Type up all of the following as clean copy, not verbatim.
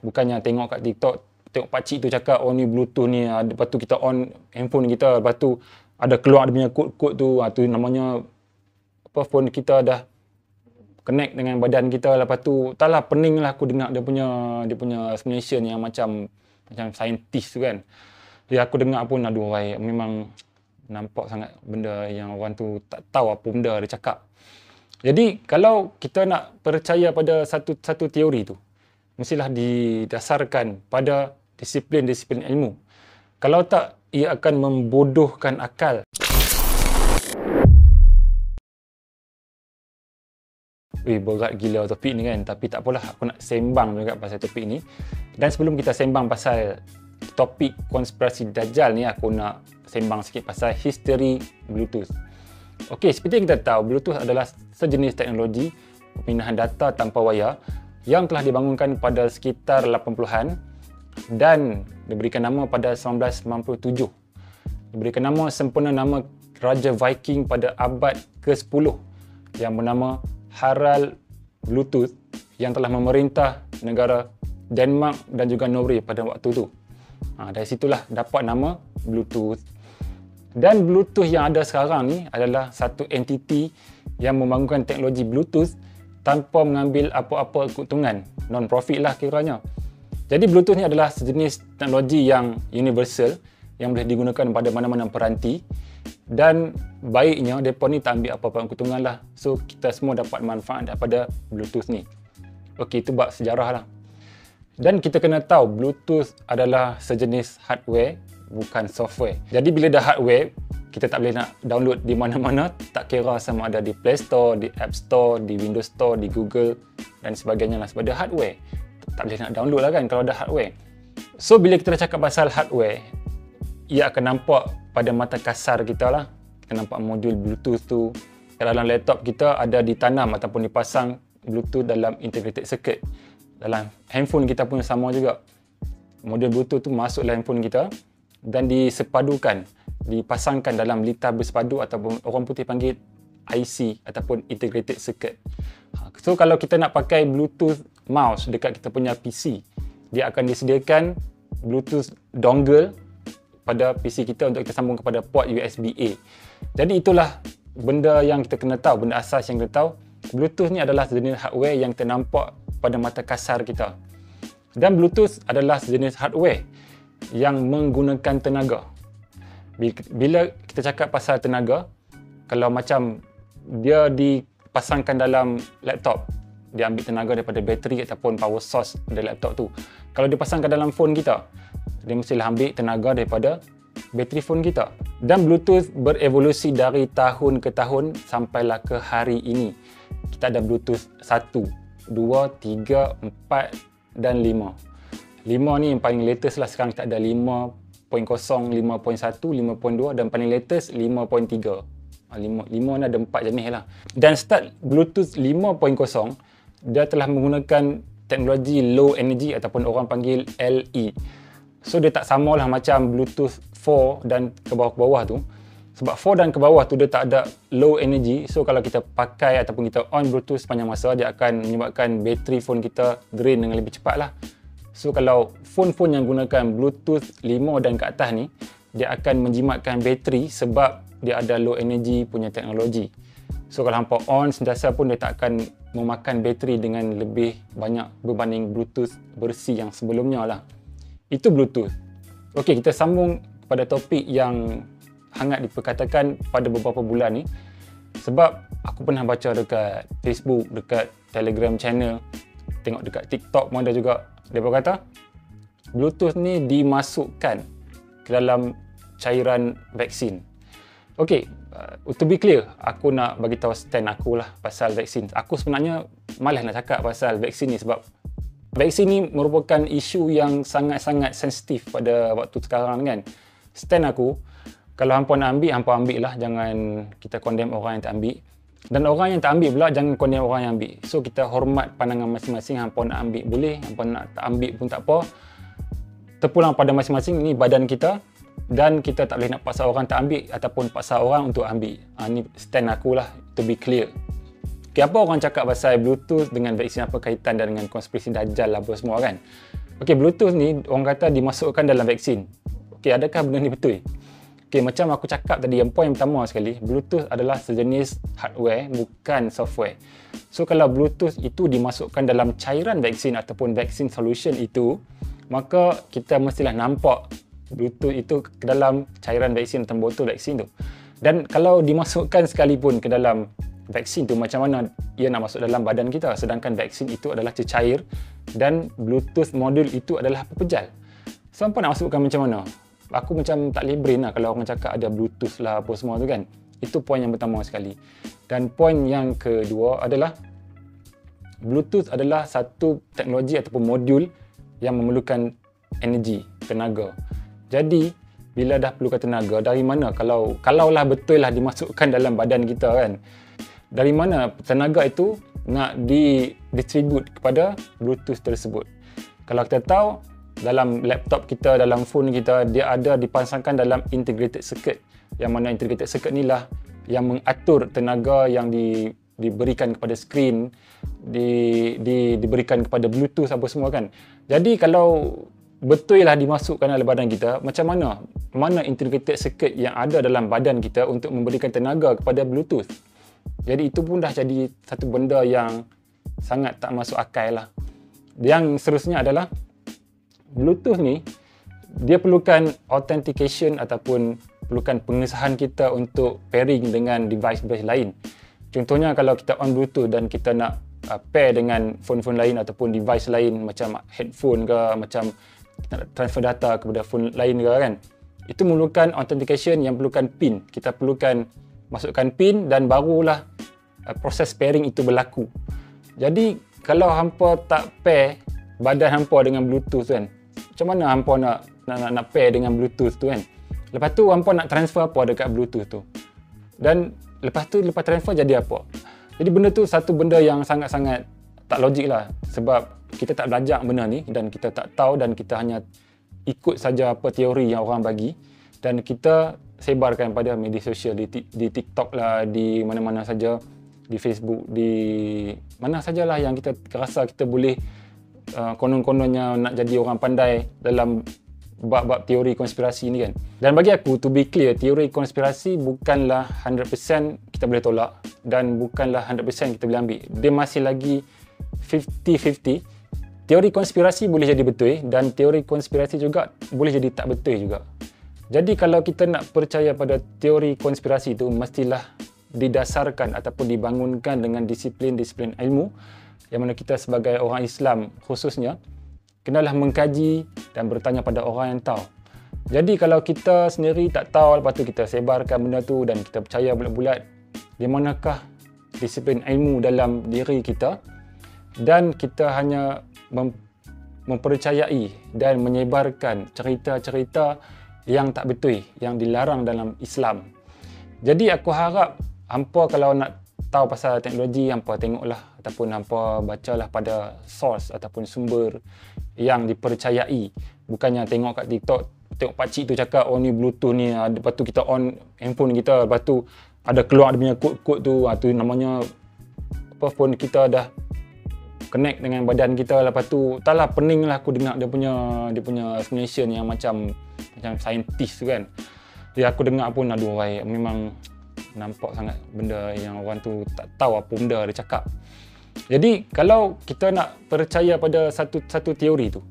Bukannya tengok kat TikTok, tengok pakcik tu cakap, oh ni Bluetooth ni, lepas tu kita on handphone kita, lepas tu ada keluar dia punya kod-kod tu, tu namanya apa, phone kita dah connect dengan badan kita. Lepas tu taklah pening lah aku dengar dia punya explanation yang macam saintis tu kan. Jadi aku dengar pun aduh, memang nampak sangat benda yang orang tu tak tahu apa benda dia cakap. Jadi kalau kita nak percaya pada satu teori tu, mestilah didasarkan pada disiplin ilmu. Kalau tak, ia akan membodohkan akal. Berat gila topik ni kan, tapi tak apalah, aku nak sembang juga pasal topik ni. Dan sebelum kita sembang pasal topik konspirasi Dajjal ni, aku nak sembang sikit pasal history Bluetooth. Okey, seperti yang kita tahu, Bluetooth adalah sejenis teknologi pemindahan data tanpa wayar yang telah dibangunkan pada sekitar 80-an dan diberikan nama pada 1997. Diberikan nama sempurna nama Raja Viking pada abad ke-10 yang bernama Harald Bluetooth yang telah memerintah negara Denmark dan juga Norway pada waktu itu. Dari situlah dapat nama Bluetooth. Dan Bluetooth yang ada sekarang ni adalah satu entiti yang membangunkan teknologi Bluetooth tanpa mengambil apa-apa keuntungan. Non-profit lah kiranya. Jadi Bluetooth ni adalah sejenis teknologi yang universal yang boleh digunakan pada mana-mana peranti. Dan baiknya mereka ni tak ambil apa-apa keuntungan lah. So kita semua dapat manfaat daripada Bluetooth ni. Okey, itu bab sejarah lah. Dan kita kena tahu Bluetooth adalah sejenis hardware, bukan software. Jadi bila dah hardware, kita tak boleh nak download di mana-mana, tak kira sama ada di Play Store, di App Store, di Windows Store, di Google dan sebagainya lah. Sebab dia hardware, tak boleh nak download lah kan kalau dah hardware. So bila kita dah cakap pasal hardware, ia akan nampak pada mata kasar kita lah. Kita nampak modul Bluetooth tu dalam laptop kita ada ditanam ataupun dipasang Bluetooth dalam integrated circuit. Dalam handphone kita pun sama juga. Modul Bluetooth tu masuk dalam handphone kita dan disepadukan, dipasangkan dalam litar bersepadu ataupun orang putih panggil IC ataupun integrated circuit. So kalau kita nak pakai Bluetooth mouse dekat kita punya PC, dia akan disediakan Bluetooth dongle pada PC kita untuk kita sambung kepada port USB-A. Jadi itulah benda yang kita kena tahu, benda asas yang kita tahu. Bluetooth ni adalah sejenis hardware yang ternampak pada mata kasar kita. Dan Bluetooth adalah sejenis hardware yang menggunakan tenaga. Bila kita cakap pasal tenaga, kalau macam dia dipasangkan dalam laptop, dia ambil tenaga daripada bateri ataupun power source dari laptop tu. Kalau dipasangkan dalam phone kita, dia mestilah ambil tenaga daripada bateri phone kita. Dan Bluetooth berevolusi dari tahun ke tahun sampailah ke hari ini. Kita ada Bluetooth 1, 2, 3, 4 dan 5. 5 ni yang paling latest lah. Sekarang kita ada 5.0, 5.1, 5.2 dan paling latest 5.3. 5 ni ada 4 jenis lah. Dan start Bluetooth 5.0, dia telah menggunakan teknologi low energy ataupun orang panggil LE. So dia tak samalah macam Bluetooth 4 dan ke bawah-bawah tu. Sebab 4 dan ke bawah tu dia tak ada low energy. So kalau kita pakai ataupun kita on Bluetooth sepanjang masa, dia akan menyebabkan bateri phone kita drain dengan lebih cepat lah. So kalau phone-phone yang gunakan Bluetooth 5 dan ke atas ni, dia akan menjimatkan bateri sebab dia ada low energy punya teknologi. So kalau hampa on sentiasa pun dia tak akan memakan bateri dengan lebih banyak berbanding Bluetooth bersih yang sebelumnya lah. Itu Bluetooth. Okey, kita sambung pada topik yang hangat diperkatakan pada beberapa bulan ni. Sebab aku pernah baca dekat Facebook, dekat Telegram channel, tengok dekat TikTok pun ada juga. Dia berkata Bluetooth ni dimasukkan ke dalam cairan vaksin. Okey, to be clear, aku nak bagi tahu stand aku lah pasal vaksin. Aku sebenarnya malas nak cakap pasal vaksin ni sebab vaksin ni merupakan isu yang sangat-sangat sensitif pada waktu sekarang kan. Stand aku, kalau hampa nak ambil, hampa ambil lah. Jangan kita condemn orang yang tak ambil. Dan orang yang tak ambil pula, jangan condemn orang yang ambil. So kita hormat pandangan masing-masing. Hampa nak ambil boleh, hampa nak tak ambil pun tak apa. Terpulang pada masing-masing, ni badan kita. Dan kita tak boleh nak paksa orang tak ambil ataupun paksa orang untuk ambil. Ni stand aku lah, to be clear. Okay, apa orang cakap pasal Bluetooth dengan vaksin, apa kaitan dengan konspirasi Dajjal apa semua kan? Okey, Bluetooth ni orang kata dimasukkan dalam vaksin. Okey, adakah benda ni betul? Okey, macam aku cakap tadi, yang poin pertama sekali, Bluetooth adalah sejenis hardware, bukan software. So, kalau Bluetooth itu dimasukkan dalam cairan vaksin ataupun vaksin solution itu, maka kita mestilah nampak Bluetooth itu ke dalam cairan vaksin atau botol vaksin tu. Dan kalau dimasukkan sekalipun ke dalam vaksin tu, macam mana ia nak masuk dalam badan kita, sedangkan vaksin itu adalah cecair dan Bluetooth modul itu adalah pepejal. So, hampa nak masukkan macam mana? Aku macam tak boleh brain lah kalau orang cakap ada Bluetooth lah apa semua tu kan. Itu poin yang pertama sekali. Dan poin yang kedua adalah Bluetooth adalah satu teknologi ataupun modul yang memerlukan energi, tenaga. Jadi bila dah perlukan tenaga, dari mana kalaulah betul lah dimasukkan dalam badan kita kan, dari mana tenaga itu nak didistribute kepada Bluetooth tersebut? Kalau kita tahu, dalam laptop kita, dalam phone kita, dia ada dipasangkan dalam integrated circuit. Yang mana integrated circuit inilah yang mengatur tenaga yang diberikan kepada skrin, diberikan kepada Bluetooth apa semua kan. Jadi kalau betul lah dimasukkan dalam badan kita, macam mana integrated circuit yang ada dalam badan kita untuk memberikan tenaga kepada Bluetooth? Jadi itu pun dah jadi satu benda yang sangat tak masuk akal lah. Yang seterusnya adalah Bluetooth ni, dia perlukan authentication ataupun perlukan pengesahan kita untuk pairing dengan device-device lain. Contohnya kalau kita on Bluetooth dan kita nak pair dengan phone-phone lain ataupun device lain macam headphone ke, macam kita nak transfer data kepada phone lain ke kan, itu memerlukan authentication yang perlukan PIN. Kita perlukan masukkan PIN dan barulah proses pairing itu berlaku. Jadi kalau hampa tak pair badan hampa dengan Bluetooth kan, macam mana hampa nak pair dengan Bluetooth tu kan? Lepas tu hampa nak transfer apa dekat Bluetooth tu? Dan lepas transfer jadi apa? Jadi benda tu satu benda yang sangat-sangat tak logik lah, sebab kita tak belajar benda ni dan kita tak tahu dan kita hanya ikut saja apa teori yang orang bagi dan kita sebarkan pada media sosial, di TikTok lah, di mana-mana saja, di Facebook, di mana sajalah yang kita rasa kita boleh konon-kononnya nak jadi orang pandai dalam bab-bab teori konspirasi ni kan. Dan bagi aku, to be clear, teori konspirasi bukanlah 100% kita boleh tolak dan bukanlah 100% kita boleh ambil. Dia masih lagi 50-50. Teori konspirasi boleh jadi betul dan teori konspirasi juga boleh jadi tak betul juga. Jadi kalau kita nak percaya pada teori konspirasi itu, mestilah didasarkan ataupun dibangunkan dengan disiplin-disiplin ilmu, yang mana kita sebagai orang Islam khususnya kenalah mengkaji dan bertanya pada orang yang tahu. Jadi kalau kita sendiri tak tahu, lepas tu kita sebarkan benda tu dan kita percaya bulat-bulat, di manakah disiplin ilmu dalam diri kita, dan kita hanya mempercayai dan menyebarkan cerita-cerita yang tak betul, yang dilarang dalam Islam. Jadi aku harap hampa kalau nak tahu pasal teknologi, hampa tengoklah ataupun hampa bacalah pada source ataupun sumber yang dipercayai. Bukannya tengok kat TikTok, tengok pakcik tu cakap, oh ni Bluetooth ni, lepas tu kita on handphone kita, lepas tu ada keluar dia punya kod-kod tu, tu namanya apa, phone kita dah connect dengan badan kita. Lepas tu taklah pening lah aku dengar dia punya explanation yang macam saintis tu kan. Jadi aku dengar pun aduh, memang nampak sangat benda yang orang tu tak tahu apa benda dia cakap. Jadi kalau kita nak percaya pada satu teori tu,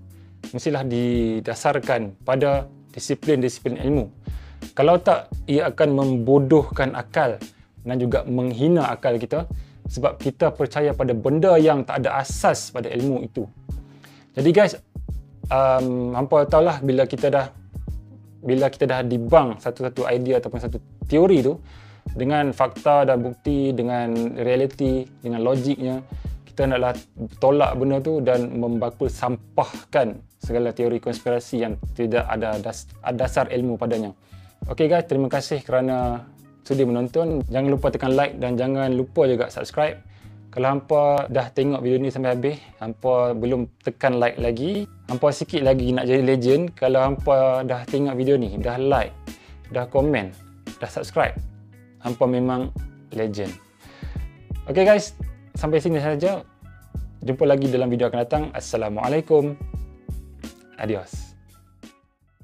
mestilah didasarkan pada disiplin-disiplin ilmu. Kalau tak, ia akan membodohkan akal dan juga menghina akal kita, sebab kita percaya pada benda yang tak ada asas pada ilmu itu. Jadi guys, hampa tahulah bila kita dah debunk satu-satu idea ataupun satu teori tu dengan fakta dan bukti, dengan realiti, dengan logiknya, kita naklah tolak benda tu dan membakul sampahkan segala teori konspirasi yang tidak ada dasar ilmu padanya. Okey guys, terima kasih kerana sudi menonton. Jangan lupa tekan like dan jangan lupa juga subscribe. Kalau hampa dah tengok video ni sampai habis, hampa belum tekan like lagi, hampa sikit lagi nak jadi legend. Kalau hampa dah tengok video ni, dah like, dah komen, dah subscribe, hampa memang legend. Okay guys, sampai sini saja. Jumpa lagi dalam video akan datang. Assalamualaikum. Adios.